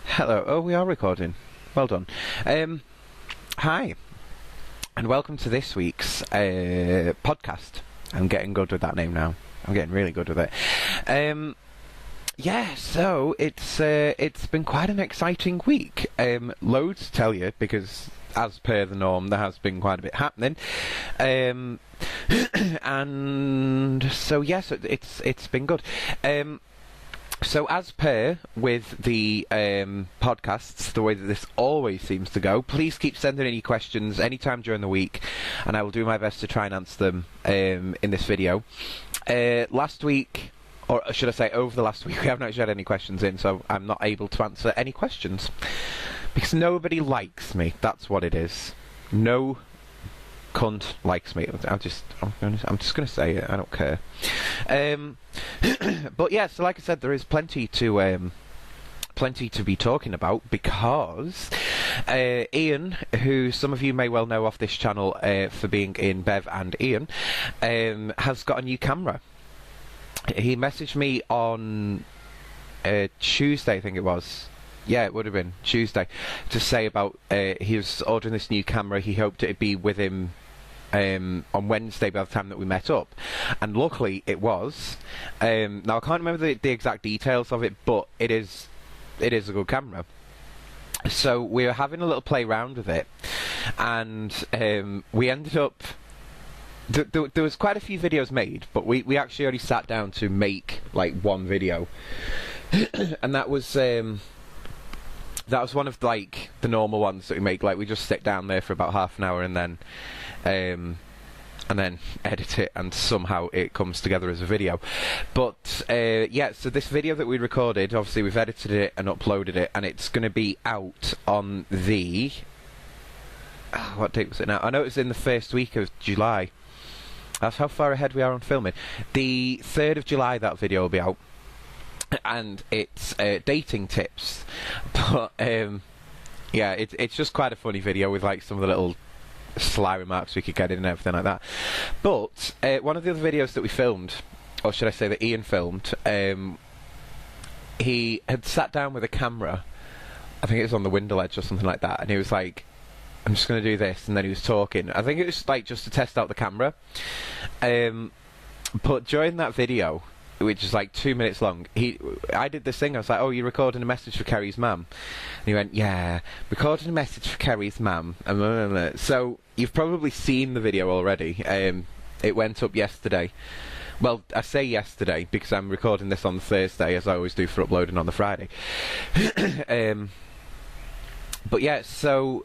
Hello. Oh, we are recording. Well done. Hi, and welcome to this week's podcast. I'm getting good with that name now. I'm getting really good with it. Yeah, so it's been quite an exciting week. Loads to tell you because, as per the norm, there has been quite a bit happening. And so yes, it's been good. So as per with the podcasts, the way that this always seems to go, please keep sending any questions anytime during the week, and I will do my best to try and answer them in this video. Last week, or should I say over the last week, we haven't actually had any questions in, so I'm not able to answer any questions. Because nobody likes me, that's what it is. No cunt likes me. I'm just gonna say it. I don't care. But yeah, so like I said, there is plenty to be talking about because Ian, who some of you may well know off this channel for being in Bev and Ian, has got a new camera. He messaged me on Tuesday, I think it was. Yeah, it would have been Tuesday, to say about he was ordering this new camera. He hoped it'd be with him on Wednesday by the time that we met up, and luckily it was. Now I can't remember the exact details of it, but it is a good camera. So we were having a little play around with it, and we ended up. There was quite a few videos made, but we actually already sat down to make like one video, and that was one of like the normal ones that we make. Like we just sit down there for about half an hour and then edit it, and somehow it comes together as a video. But yeah, so this video that we recorded, obviously we've edited it and uploaded it, and it's going to be out on the what date was it now? I know it's in the first week of July. That's how far ahead we are on filming. The 3rd of July that video will be out. And it's dating tips, but yeah, it's just quite a funny video with like some of the little sly remarks we could get in and everything like that. But one of the other videos that we filmed, or should I say that Ian filmed, he had sat down with a camera, I think it was on the window ledge or something like that, and he was like, I'm just going to do this, and then he was talking. I think it was like just to test out the camera, but during that video, which is like 2 minutes long, I did this thing. I was like, oh, you're recording a message for Kerry's mum? And he went, yeah, recording a message for Kerry's mum. So you've probably seen the video already. It went up yesterday. Well, I say yesterday because I'm recording this on Thursday, as I always do for uploading on the Friday. But yeah, so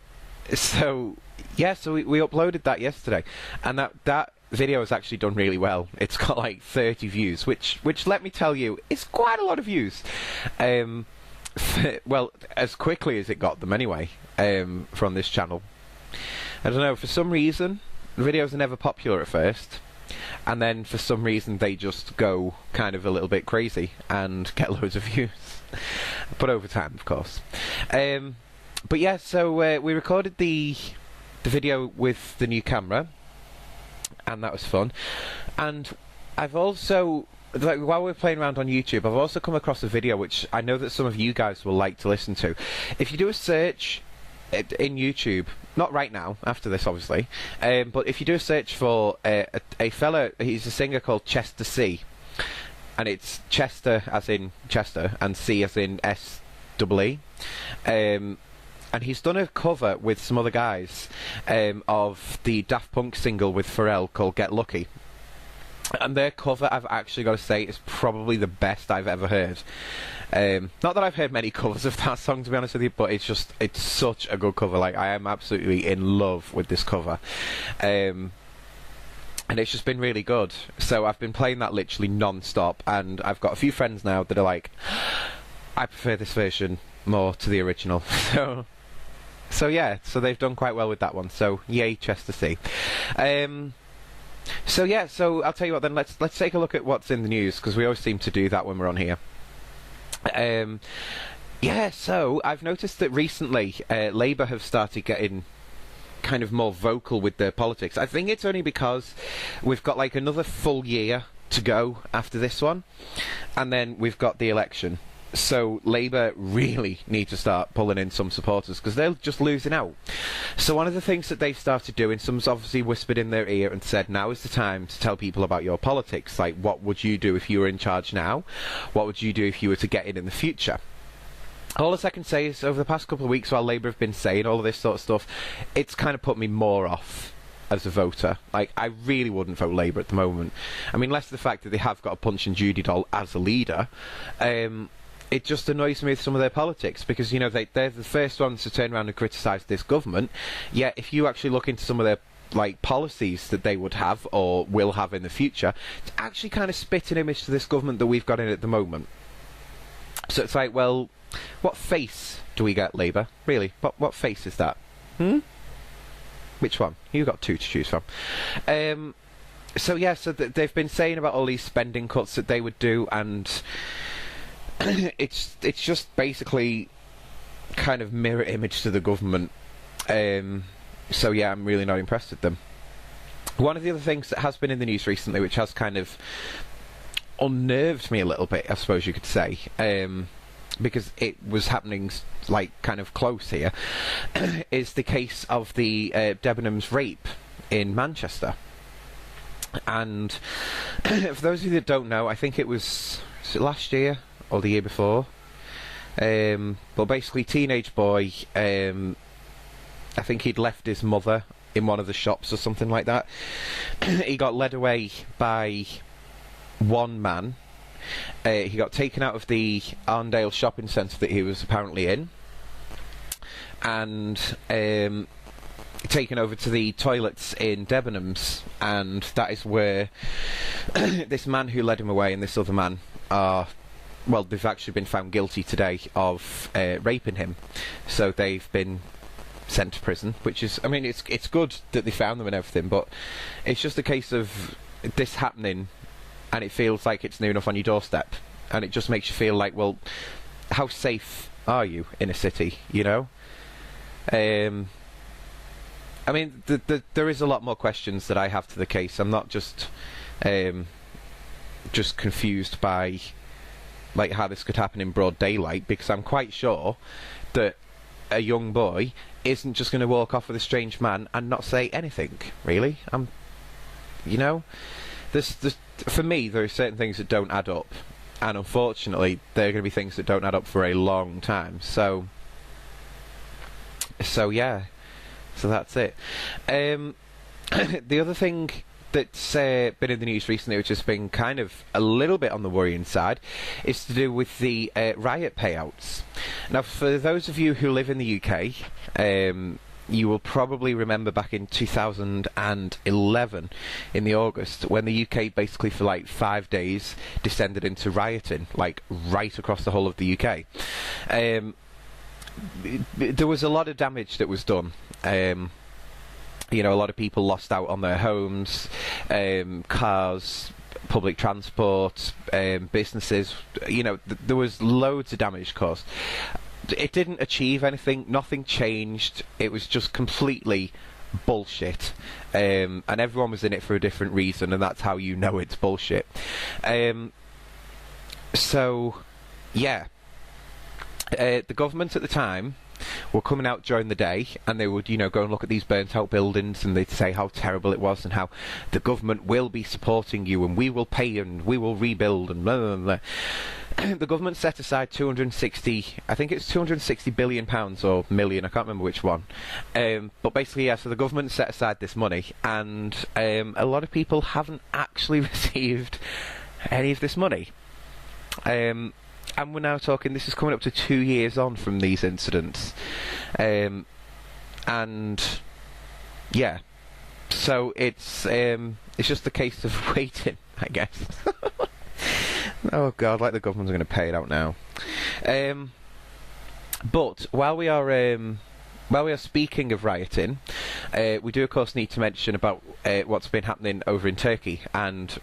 we uploaded that yesterday, and that video has actually done really well. It's got like 30 views, which let me tell you, is quite a lot of views. Well, as quickly as it got them anyway, from this channel. I don't know, for some reason, the videos are never popular at first, and then for some reason they just go kind of a little bit crazy and get loads of views. But over time, of course. But yeah, so we recorded the video with the new camera, and that was fun. And I've also, like, while we're playing around on YouTube, I've also come across a video which I know that some of you guys will like to listen to. If you do a search in YouTube, not right now, after this obviously, but if you do a search for a fella, he's a singer called Chester C, and it's Chester as in Chester and C as in S-E-E, and he's done a cover with some other guys of the Daft Punk single with Pharrell called Get Lucky. And their cover, I've actually got to say, is probably the best I've ever heard. Not that I've heard many covers of that song, to be honest with you, but it's such a good cover. Like, I am absolutely in love with this cover. And it's just been really good. So I've been playing that literally non-stop, and I've got a few friends now that are like, I prefer this version more to the original. So yeah, so they've done quite well with that one. So yay, Chester C. So yeah, so I'll tell you what then. Let's take a look at what's in the news, because we always seem to do that when we're on here. Yeah, so I've noticed that recently Labour have started getting kind of more vocal with their politics. I think it's only because we've got like another full year to go after this one, and then we've got the election. So Labour really need to start pulling in some supporters, because they're just losing out. So one of the things that they've started doing, someone's obviously whispered in their ear and said, now is the time to tell people about your politics. Like, what would you do if you were in charge now? What would you do if you were to get in the future? All I can say is, over the past couple of weeks, while Labour have been saying all of this sort of stuff, it's kind of put me more off as a voter. Like, I really wouldn't vote Labour at the moment. I mean, less the fact that they have got a Punch and Judy doll as a leader, it just annoys me with some of their politics, because, you know, they're the first ones to turn around and criticise this government, yet if you actually look into some of their like policies that they would have or will have in the future, it's actually kind of spit an image to this government that we've got in at the moment. So it's like, well, what face do we get, Labour? Really? What face is that? Which one? You've got two to choose from. So yeah, so they've been saying about all these spending cuts that they would do, and it's just basically kind of mirror image to the government. So yeah, I'm really not impressed with them. One of the other things that has been in the news recently, which has kind of unnerved me a little bit, I suppose you could say, because it was happening like kind of close here, is the case of the Debenhams rape in Manchester. And for those of you that don't know, I think it was last year or the year before, but basically teenage boy, I think he'd left his mother in one of the shops or something like that. He got led away by one man. He got taken out of the Arndale shopping centre that he was apparently in, and taken over to the toilets in Debenhams, and that is where this man who led him away and this other man are, well, they've actually been found guilty today of raping him. So they've been sent to prison, which is, I mean, it's good that they found them and everything, but it's just a case of this happening, and it feels like it's near enough on your doorstep, and it just makes you feel like, well, how safe are you in a city, you know? I mean, there is a lot more questions that I have to the case. I'm not just confused by like how this could happen in broad daylight, because I'm quite sure that a young boy isn't just going to walk off with a strange man and not say anything, really. You know, for me, there are certain things that don't add up, and unfortunately, there are going to be things that don't add up for a long time. So yeah, so that's it. The other thing that's been in the news recently, which has been kind of a little bit on the worrying side, is to do with the Riot payouts. Now, for those of you who live in the UK, you will probably remember back in 2011, in the August, when the UK basically for like 5 days descended into rioting, like right across the whole of the UK. There was a lot of damage that was done. You know, a lot of people lost out on their homes, cars, public transport, businesses. You know, there was loads of damage caused. It didn't achieve anything, nothing changed, it was just completely bullshit. And everyone was in it for a different reason, and that's how you know it's bullshit. So, yeah. The government at the time were coming out during the day, and they would, you know, go and look at these burnt out buildings, and they'd say how terrible it was and how the government will be supporting you and we will pay and we will rebuild and blah blah blah. The government set aside 260, I think it's 260 billion pounds or million, I can't remember which one, but basically, yeah, so the government set aside this money, and a lot of people haven't actually received any of this money. And we're now talking, this is coming up to 2 years on from these incidents. And yeah, so it's just a case of waiting, I guess. Oh god, like the government's going to pay it out now. But while we are speaking of rioting, we do of course need to mention about what's been happening over in Turkey and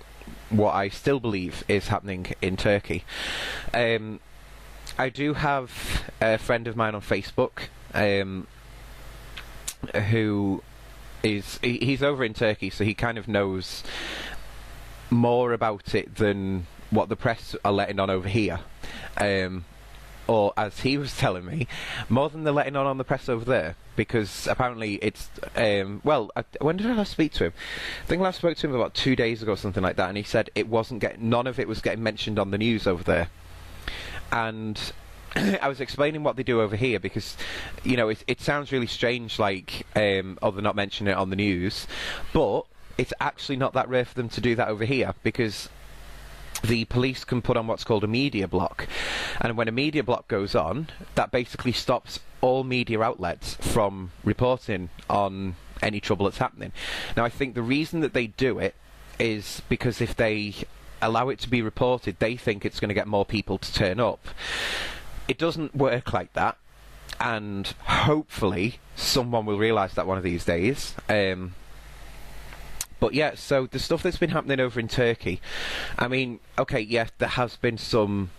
what I still believe is happening in Turkey. I do have a friend of mine on Facebook who he's over in Turkey, so he kind of knows more about it than what the press are letting on over here. Or, as he was telling me, more than they're letting on the press over there, because apparently it's, when did I last speak to him? I think I last spoke to him about 2 days ago, something like that, and he said none of it was getting mentioned on the news over there. And I was explaining what they do over here, because, you know, it sounds really strange, like, they're not mentioning it on the news, but it's actually not that rare for them to do that over here, because the police can put on what's called a media block, and when a media block goes on, that basically stops all media outlets from reporting on any trouble that's happening. Now, I think the reason that they do it is because if they allow it to be reported, they think it's going to get more people to turn up. It doesn't work like that, and hopefully someone will realise that one of these days. But yeah, so the stuff that's been happening over in Turkey, I mean, okay, yeah, there has been some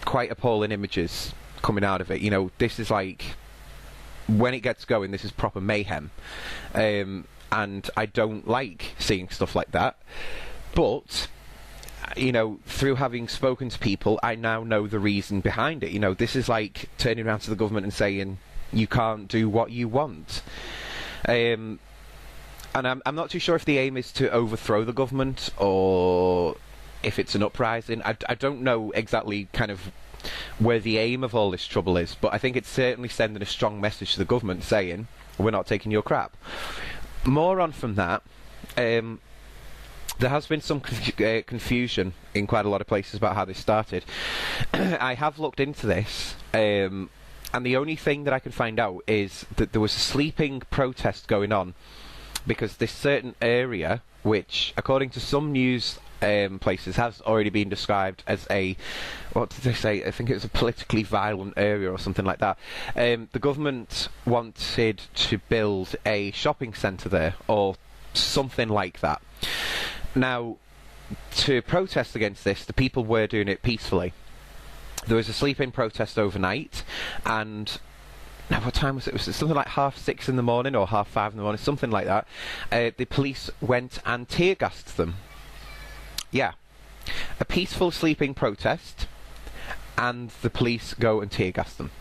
quite appalling images coming out of it. You know, this is like, when it gets going, this is proper mayhem. And I don't like seeing stuff like that. But, you know, through having spoken to people, I now know the reason behind it. You know, this is like turning around to the government and saying, you can't do what you want. And I'm not too sure if the aim is to overthrow the government or if it's an uprising. I don't know exactly kind of where the aim of all this trouble is, but I think it's certainly sending a strong message to the government saying, we're not taking your crap. More on from that, there has been some confusion in quite a lot of places about how this started. I have looked into this, and the only thing that I can find out is that there was a sleeping protest going on, because this certain area, which according to some news places has already been described as a, what did they say, I think it was a politically violent area or something like that. The government wanted to build a shopping centre there, or something like that. Now, to protest against this, the people were doing it peacefully. There was a sleep-in protest overnight, and now, what time was it? Was it something like 6:30 in the morning or 5:30 in the morning, something like that? The police went and tear-gassed them. Yeah. A peaceful sleeping protest, and the police go and tear-gas them.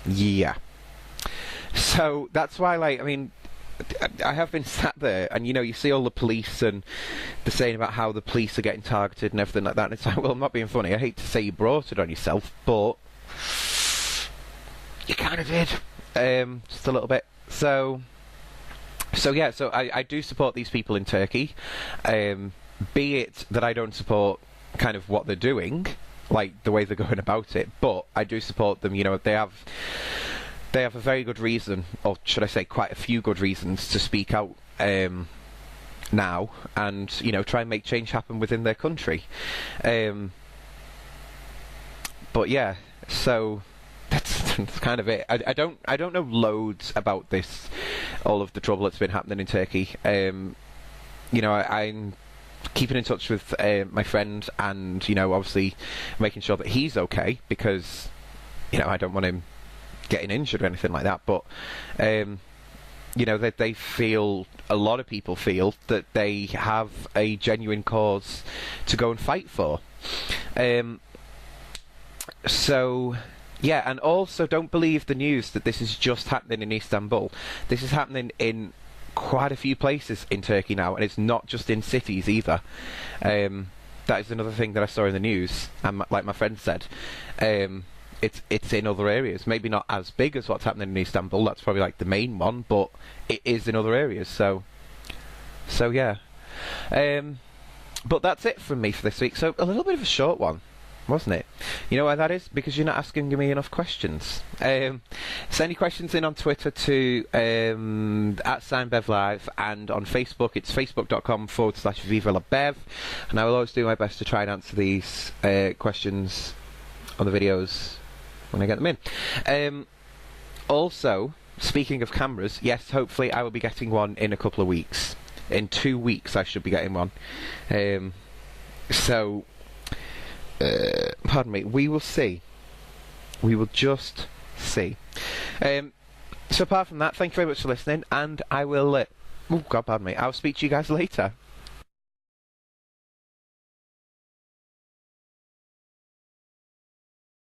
Yeah. So, that's why, like, I mean, I have been sat there, and, you know, you see all the police, and they're saying about how the police are getting targeted and everything like that, and it's like, well, I'm not being funny. I hate to say you brought it on yourself, but you kind of did, just a little bit. So yeah, so I do support these people in Turkey, be it that I don't support kind of what they're doing, like the way they're going about it, but I do support them. You know, they have a very good reason, or should I say quite a few good reasons, to speak out now and, you know, try and make change happen within their country. But yeah, so that's kind of it. I don't know loads about this, all of the trouble that's been happening in Turkey. You know, I'm keeping in touch with my friend, and, you know, obviously making sure that he's okay, because, you know, I don't want him getting injured or anything like that. But you know, that they feel, a lot of people feel that they have a genuine cause to go and fight for. So yeah, and also don't believe the news that this is just happening in Istanbul. This is happening in quite a few places in Turkey now, and it's not just in cities either. That is another thing that I saw in the news, and like my friend said, it's in other areas. Maybe not as big as what's happening in Istanbul, that's probably like the main one, but it is in other areas, so yeah. But that's it from me for this week. So a little bit of a short one, wasn't it? You know why that is? Because you're not asking me enough questions. Send any questions in on Twitter to @BevLive, and on Facebook it's facebook.com/VivaLaBev, and I will always do my best to try and answer these questions on the videos when I get them in. Also, speaking of cameras, yes, hopefully I will be getting one in a couple of weeks. In 2 weeks I should be getting one. So, pardon me, we will see. We will just see. So apart from that, thank you very much for listening, and I will... oh, God, pardon me. I'll speak to you guys later.